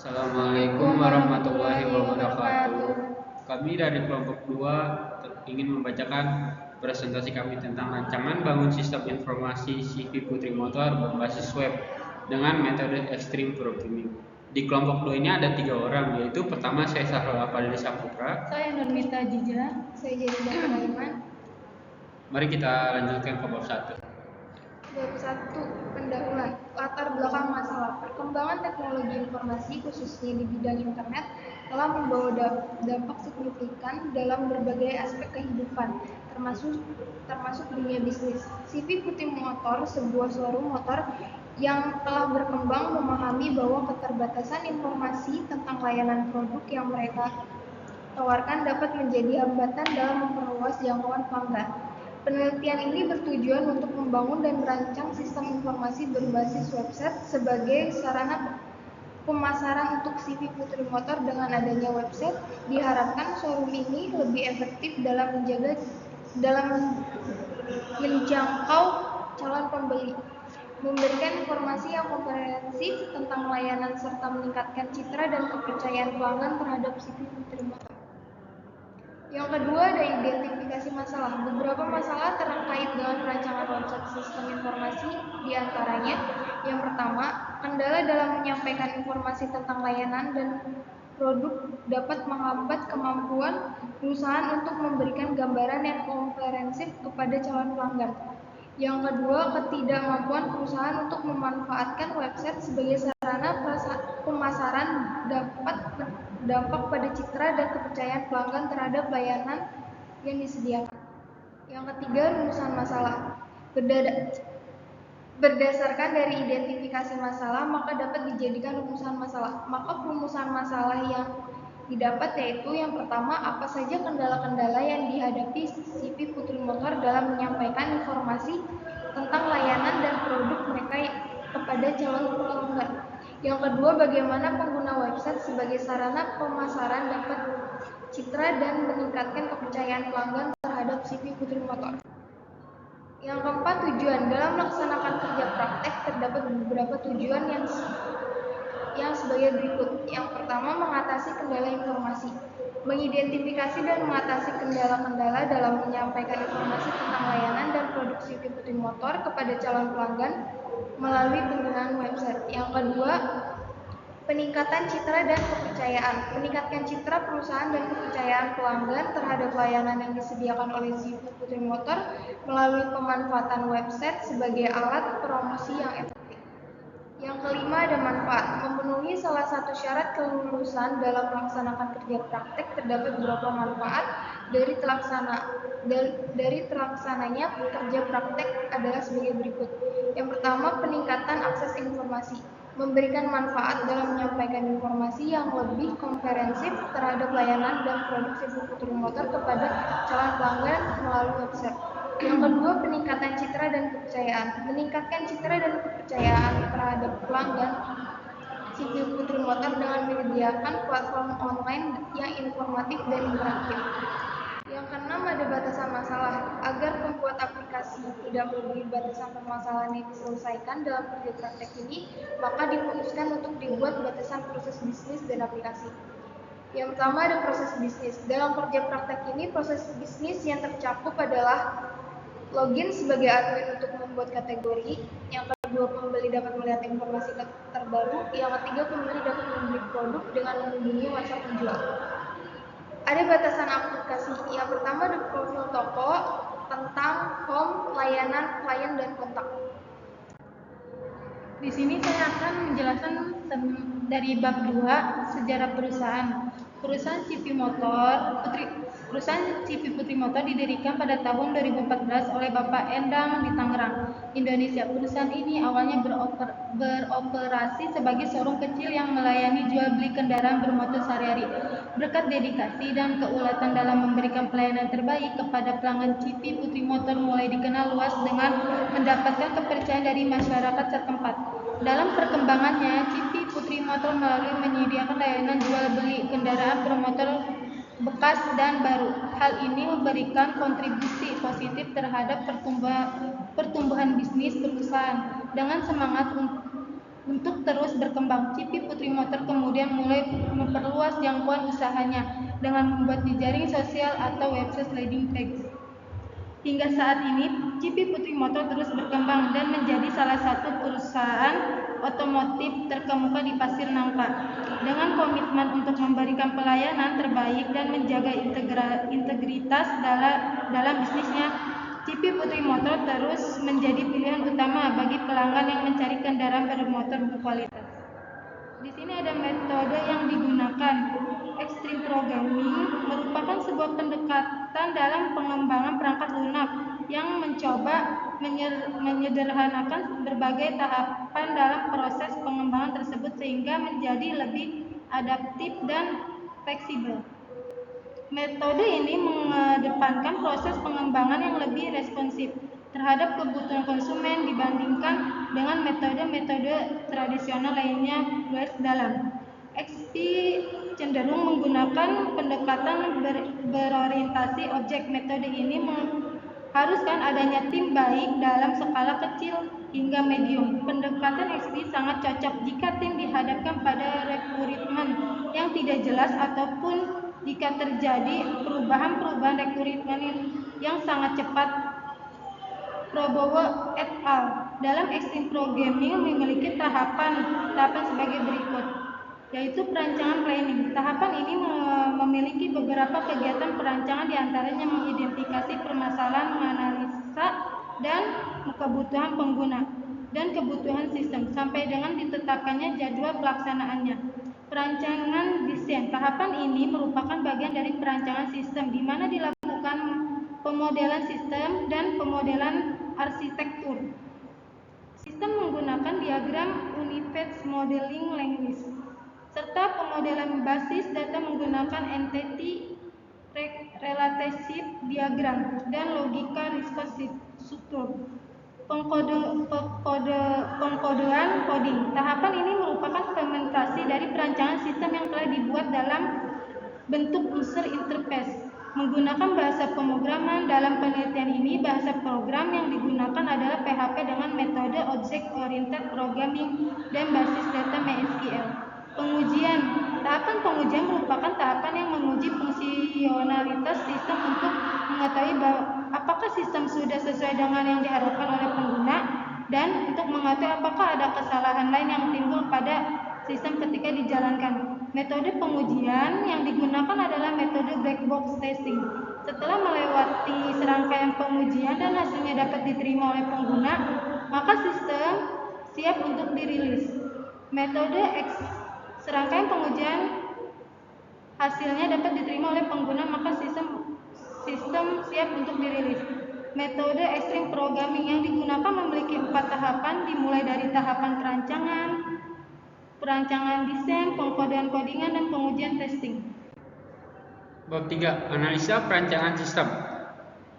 Assalamualaikum warahmatullahi wabarakatuh. Kami dari kelompok 2 ingin membacakan presentasi kami tentang rancangan bangun sistem informasi CV Putri Motor berbasis web dengan metode Extreme Programming. Di kelompok 2 ini ada 3 orang, yaitu pertama saya Sahrul Afadhili Saputra, saya Nurmita Jija, saya Jadidah Sulaiman. Mari kita lanjutkan ke bab 1. Bab 1, pendahuluan. Latar belakang masalah. Perkembangan teknologi informasi khususnya di bidang internet telah membawa dampak signifikan dalam berbagai aspek kehidupan, termasuk dunia bisnis. CV Putri Motor, sebuah showroom motor yang telah berkembang, memahami bahwa keterbatasan informasi tentang layanan produk yang mereka tawarkan dapat menjadi hambatan dalam memperluas jangkauan pelanggan. Penelitian ini bertujuan untuk membangun dan merancang sistem informasi berbasis website sebagai sarana pemasaran untuk CV Putri Motor. Dengan adanya website, diharapkan showroom ini lebih efektif dalam menjangkau calon pembeli, memberikan informasi yang komprehensif tentang layanan serta meningkatkan citra dan kepercayaan pelanggan terhadap CV Putri Motor. Yang kedua ada identifikasi masalah. Beberapa masalah terkait dengan rancangan website sistem informasi, diantaranya yang pertama, kendala dalam menyampaikan informasi tentang layanan dan produk dapat menghambat kemampuan perusahaan untuk memberikan gambaran yang komprehensif kepada calon pelanggan. Yang kedua, ketidakmampuan perusahaan untuk memanfaatkan website sebagai sarana pemasaran dapat berdampak pada citra dan kepercayaan pelanggan terhadap layanan yang disediakan. Yang ketiga, rumusan masalah. Berdasarkan dari identifikasi masalah, maka dapat dijadikan rumusan masalah. Maka rumusan masalah yang didapat yaitu yang pertama, apa saja kendala-kendala yang dihadapi CV Putri Motor dalam menyampaikan informasi tentang layanan dan produk mereka kepada calon pelanggan. Yang kedua, bagaimana pengguna website sebagai sarana pemasaran dapat citra dan meningkatkan kepercayaan pelanggan terhadap CV Putri Motor. Yang keempat, tujuan. Dalam melaksanakan kerja praktek terdapat beberapa tujuan yang sebagai berikut. Yang pertama, mengatasi kendala informasi. Mengidentifikasi dan mengatasi kendala-kendala dalam menyampaikan informasi tentang layanan dan produk CV Putri Motor kepada calon pelanggan melalui penggunaan website. Yang kedua, peningkatan citra dan kepercayaan. Meningkatkan citra perusahaan dan kepercayaan pelanggan terhadap layanan yang disediakan oleh CV Putri Motor melalui pemanfaatan website sebagai alat promosi yang efektif. Yang kelima ada manfaat. Memenuhi salah satu syarat kelulusan dalam melaksanakan kerja praktek terdapat beberapa manfaat dari terlaksananya kerja praktek adalah sebagai berikut. Yang pertama, peningkatan akses informasi. Memberikan manfaat dalam menyampaikan informasi yang lebih komprehensif terhadap layanan dan produk CV Putri Motor kepada calon pelanggan melalui website. Yang kedua, peningkatan citra dan kepercayaan. Meningkatkan citra dan kepercayaan terhadap pelanggan CV Putri Motor dengan menyediakan platform online yang informatif dan interaktif. Yang keenam ada batasan masalah. Agar membuat aplikasi tidak melebihi batasan permasalahan yang diselesaikan dalam kerja praktek ini, maka diputuskan untuk dibuat batasan proses bisnis dan aplikasi. Yang pertama ada proses bisnis. Dalam kerja praktek ini, proses bisnis yang tercakup adalah login sebagai admin untuk membuat kategori. Yang kedua, pembeli dapat melihat informasi terbaru. Yang ketiga, pembeli dapat membeli produk dengan mengunjungi WhatsApp penjual. Ada batasan aplikasi. Yang pertama ada profil toko, tentang home, layanan, klien, dan kontak. Di sini saya akan menjelaskan dari bab 2, sejarah perusahaan. Perusahaan CV Putri Motor didirikan pada tahun 2014 oleh Bapak Endang di Tangerang, Indonesia. Perusahaan ini awalnya beroperasi sebagai showroom kecil yang melayani jual beli kendaraan bermotor sehari-hari. Berkat dedikasi dan keulatan dalam memberikan pelayanan terbaik kepada pelanggan, CV Putri Motor mulai dikenal luas dengan mendapatkan kepercayaan dari masyarakat setempat. Dalam perkembangannya, CV Putri Motor melalui menyediakan layanan jual beli kendaraan bermotor bekas dan baru. Hal ini memberikan kontribusi positif terhadap pertumbuhan bisnis perusahaan. Dengan semangat untuk terus berkembang. CV Putri Motor kemudian mulai memperluas jangkauan usahanya dengan membuat jejaring sosial atau website landing page. Hingga saat ini, CV Putri Motor terus berkembang dan menjadi salah satu perusahaan otomotif terkemuka di Pasir Nangka. Dengan komitmen untuk memberikan pelayanan terbaik dan menjaga integritas dalam bisnisnya, CV Putri Motor terus menjadi pilihan utama bagi pelanggan yang mencari kendaraan bermotor berkualitas. Di sini ada metode yang digunakan. Extreme Programming merupakan sebuah pendekatan dalam pengembangan perangkat lunak yang mencoba menyederhanakan berbagai tahapan dalam proses pengembangan tersebut sehingga menjadi lebih adaptif dan fleksibel. Metode ini mengedepankan proses pengembangan yang lebih responsif terhadap kebutuhan konsumen dibandingkan dengan metode-metode tradisional lainnya. Plus dalam XP cenderung menggunakan pendekatan berorientasi objek. Metode ini mengharuskan adanya tim baik dalam skala kecil hingga medium. Pendekatan XP sangat cocok jika tim dihadapkan pada rekrutmen yang tidak jelas ataupun jika terjadi perubahan-perubahan rekrutmen yang sangat cepat. Probowo et al. Dalam Extreme Programming memiliki tahapan sebagai berikut, yaitu perancangan planning. Tahapan ini memiliki beberapa kegiatan perancangan, diantaranya mengidentifikasi permasalahan, menganalisa dan kebutuhan pengguna dan kebutuhan sistem sampai dengan ditetapkannya jadwal pelaksanaannya. Perancangan desain. Tahapan ini merupakan bagian dari perancangan sistem di mana dilakukan pemodelan sistem dan pemodelan arsitektur. Sistem menggunakan diagram Unified Modeling Language serta pemodelan basis data menggunakan Entity Relationship Diagram dan logika recursive struktur. Pengkodean coding. Tahapan ini merupakan implementasi dari perancangan sistem yang telah dibuat dalam bentuk user interface menggunakan bahasa pemrograman. Dalam penelitian ini, bahasa program yang digunakan adalah PHP dengan metode Object Oriented Programming dan basis data MySQL. Pengujian. Tahapan pengujian merupakan tahapan yang menguji fungsionalitas sistem untuk mengetahui apakah sistem sudah sesuai dengan yang diharapkan oleh pengguna dan untuk mengetahui apakah ada kesalahan lain yang timbul pada sistem ketika dijalankan. Metode pengujian yang digunakan adalah metode black box testing. Setelah melewati serangkaian pengujian dan hasilnya dapat diterima oleh pengguna, maka sistem siap untuk dirilis. Metode serangkaian pengujian hasilnya dapat diterima oleh pengguna, maka sistem siap untuk dirilis. Metode Extreme Programming yang digunakan memiliki 4 tahapan, dimulai dari tahapan perancangan desain, pengkodean codingan, dan pengujian testing. Bab 3. Analisa perancangan sistem.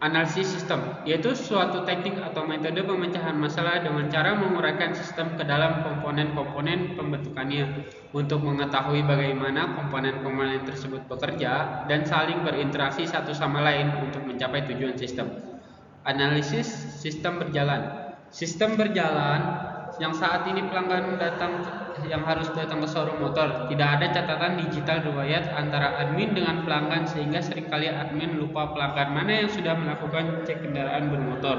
Analisis sistem, yaitu suatu teknik atau metode pemecahan masalah dengan cara menguraikan sistem ke dalam komponen-komponen pembentukannya untuk mengetahui bagaimana komponen-komponen tersebut bekerja dan saling berinteraksi satu sama lain untuk mencapai tujuan sistem. Analisis sistem berjalan. Sistem berjalan yang saat ini pelanggan yang harus datang ke showroom motor. Tidak ada catatan digital riwayat antara admin dengan pelanggan sehingga seringkali admin lupa pelanggan mana yang sudah melakukan cek kendaraan bermotor.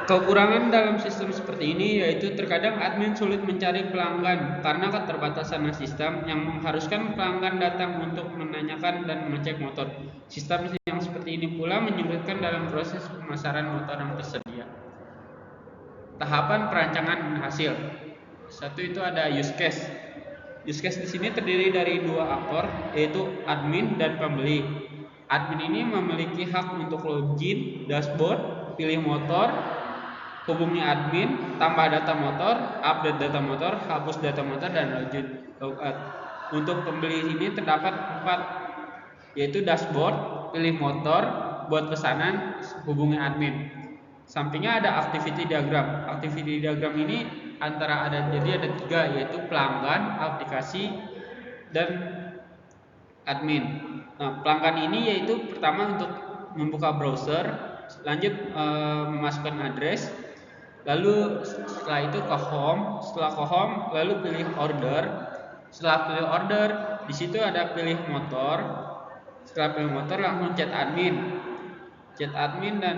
Kekurangan dalam sistem seperti ini yaitu terkadang admin sulit mencari pelanggan karena keterbatasan sistem yang mengharuskan pelanggan datang untuk menanyakan dan mengecek motor. Sistem yang seperti ini pula menyulitkan dalam proses pemasaran motor yang tersedia. Tahapan perancangan hasil. Satu itu ada use case. Use case di sini terdiri dari 2 aktor, yaitu admin dan pembeli. Admin ini memiliki hak untuk login, dashboard, pilih motor, hubungi admin, tambah data motor, update data motor, hapus data motor, dan logout. Untuk pembeli ini terdapat 4, yaitu dashboard, pilih motor, buat pesanan, hubungi admin. Sampingnya ada activity diagram. Activity diagram ini jadi ada 3, yaitu pelanggan, aplikasi, dan admin. Nah, pelanggan ini yaitu pertama untuk membuka browser, lanjut memasukkan address, lalu setelah itu ke home, setelah ke home lalu pilih order. Setelah pilih order, di situ ada pilih motor. Setelah pilih motor langsung chat admin dan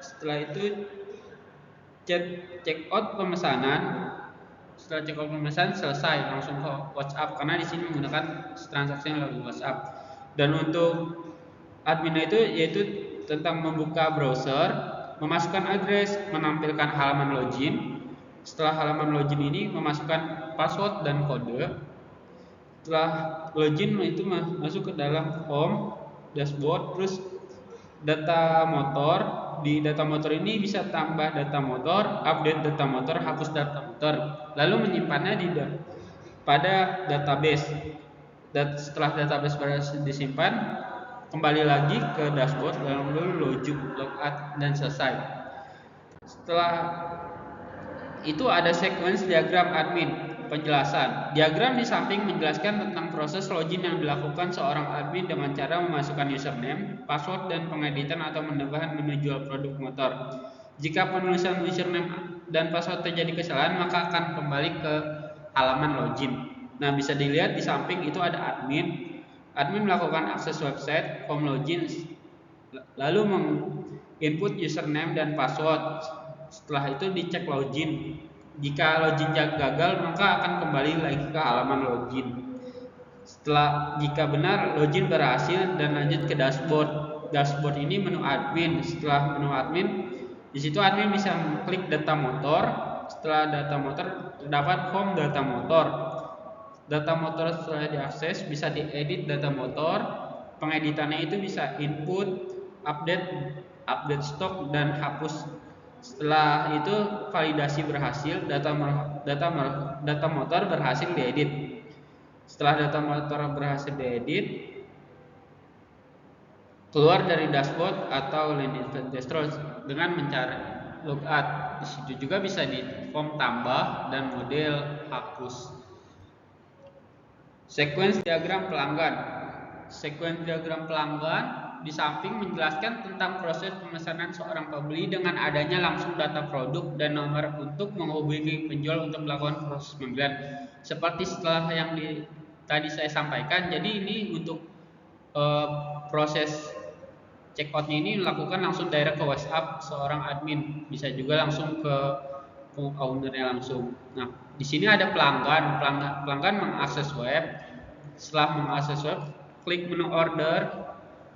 setelah itu check out pemesanan. Setelah check out pemesanan selesai, langsung ke WhatsApp karena di sini menggunakan transaksi melalui WhatsApp. Dan untuk admin itu yaitu tentang membuka browser, memasukkan address, menampilkan halaman login. Setelah halaman login ini memasukkan password dan kode. Setelah login itu masuk ke dalam home, dashboard, terus data motor. Di data motor ini bisa tambah data motor, update data motor, hapus data motor, lalu menyimpannya pada database. Dan setelah database berhasil disimpan, kembali lagi ke dashboard, lalu logout dan selesai. Setelah itu ada sequence diagram admin. Penjelasan. Diagram di samping menjelaskan tentang proses login yang dilakukan seorang admin dengan cara memasukkan username, password, dan pengeditan atau menambahkan menu jual produk motor. Jika penulisan username dan password terjadi kesalahan, maka akan kembali ke halaman login. Nah, bisa dilihat di samping itu ada admin. Admin melakukan akses website, home login, lalu menginput username dan password. Setelah itu dicek login. Jika login gagal, maka akan kembali lagi ke halaman login. Jika benar, login berhasil dan lanjut ke dashboard. Dashboard ini menu admin. Setelah menu admin, di situ admin bisa mengklik data motor. Setelah data motor, terdapat home data motor. Data motor setelah diakses bisa diedit data motor. Pengeditannya itu bisa input, update stok, dan hapus. Setelah itu validasi berhasil, data motor berhasil diedit. Setelah data motor berhasil diedit, keluar dari dashboard atau landing page dengan mencari logout. Di situ juga bisa di form tambah dan model hapus. Sequence diagram pelanggan. Sequence diagram pelanggan di samping menjelaskan tentang proses pemesanan seorang pembeli dengan adanya langsung data produk dan nomor untuk menghubungi penjual untuk melakukan proses pembelian. Seperti setelah yang tadi saya sampaikan, jadi ini untuk proses checkoutnya ini dilakukan langsung direct ke WhatsApp seorang admin, bisa juga langsung ke ownernya langsung. Nah, di sini ada pelanggan mengakses web. Setelah mengakses web, klik menu order.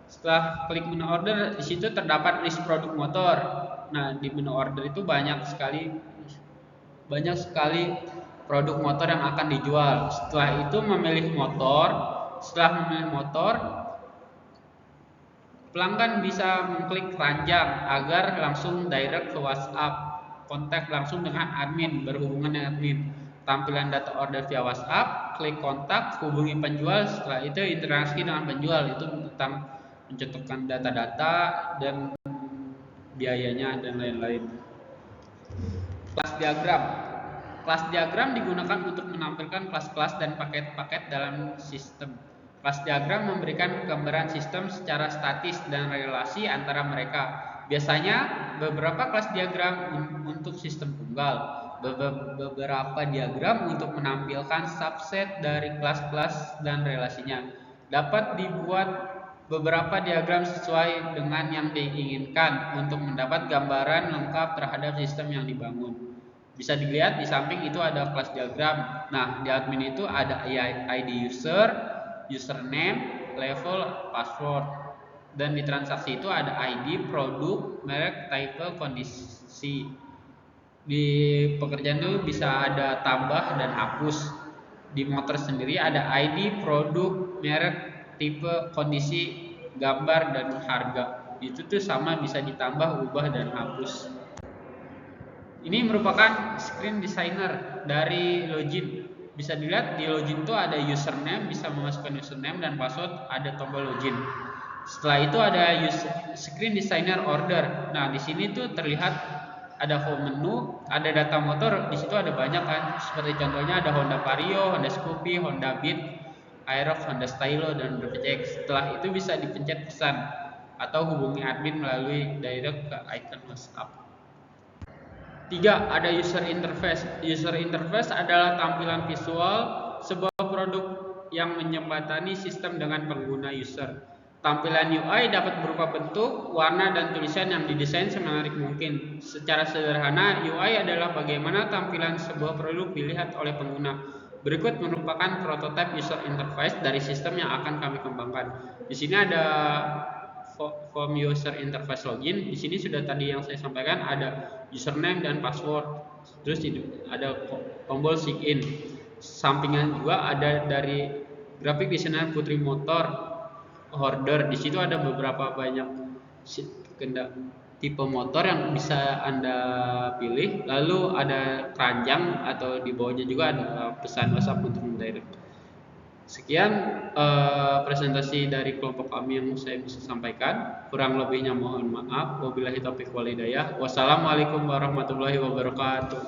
Setelah klik menu order, di situ terdapat list produk motor. Nah, di menu order itu banyak sekali produk motor yang akan dijual. Setelah itu memilih motor. Setelah memilih motor, pelanggan bisa mengklik keranjang agar langsung direct ke WhatsApp, kontak langsung dengan admin, berhubungan dengan admin. Tampilan data order via WhatsApp, klik kontak, hubungi penjual. Setelah itu interaksi dengan penjual, itu tentang mencetakkan data-data dan biayanya dan lain-lain. Kelas diagram. Kelas diagram digunakan untuk menampilkan kelas-kelas dan paket-paket dalam sistem. Kelas diagram memberikan gambaran sistem secara statis dan relasi antara mereka. Biasanya beberapa kelas diagram untuk sistem tunggal, beberapa diagram untuk menampilkan subset dari kelas-kelas dan relasinya. Dapat dibuat beberapa diagram sesuai dengan yang diinginkan untuk mendapat gambaran lengkap terhadap sistem yang dibangun. Bisa dilihat di samping itu ada kelas diagram. Nah, di admin itu ada ID user, username, level, password. Dan di transaksi itu ada ID, produk, merek, type, kondisi. Di pekerjaan itu bisa ada tambah dan hapus. Di motor sendiri ada ID, produk, merek, tipe, kondisi, gambar, dan harga. Itu tuh sama, bisa ditambah, ubah, dan hapus. Ini merupakan screen designer dari login. Bisa dilihat di login itu ada username, bisa memasukkan username dan password, ada tombol login. Setelah itu ada screen designer order. Nah, di sini tuh terlihat ada home menu, ada data motor. Di situ ada banyak kan. Seperti contohnya ada Honda Vario, Honda Scoopy, Honda Beat, Aerox, Honda Stylo, dan berbagai. Setelah itu bisa dipencet pesan. atau hubungi admin melalui direct ke icon WhatsApp. 3. Ada user interface. User interface adalah tampilan visual sebuah produk yang menjembatani sistem dengan pengguna user. Tampilan UI dapat berupa bentuk, warna, dan tulisan yang didesain semenarik mungkin. Secara sederhana, UI adalah bagaimana tampilan sebuah produk dilihat oleh pengguna. Berikut merupakan prototipe user interface dari sistem yang akan kami kembangkan. Di sini ada form user interface login. Di sini sudah tadi yang saya sampaikan, ada username dan password. Terus ada tombol sign in. Sampingan juga ada dari grafik desainer Putri Motor order. Di situ ada beberapa banyak tipe motor yang bisa Anda pilih. Lalu ada keranjang atau di bawahnya juga ada pesan WhatsApp untuk mendirect. Sekian presentasi dari kelompok kami yang saya bisa sampaikan. Kurang lebihnya mohon maaf. Wabillahi taufiq wal hidayah. Wassalamualaikum warahmatullahi wabarakatuh.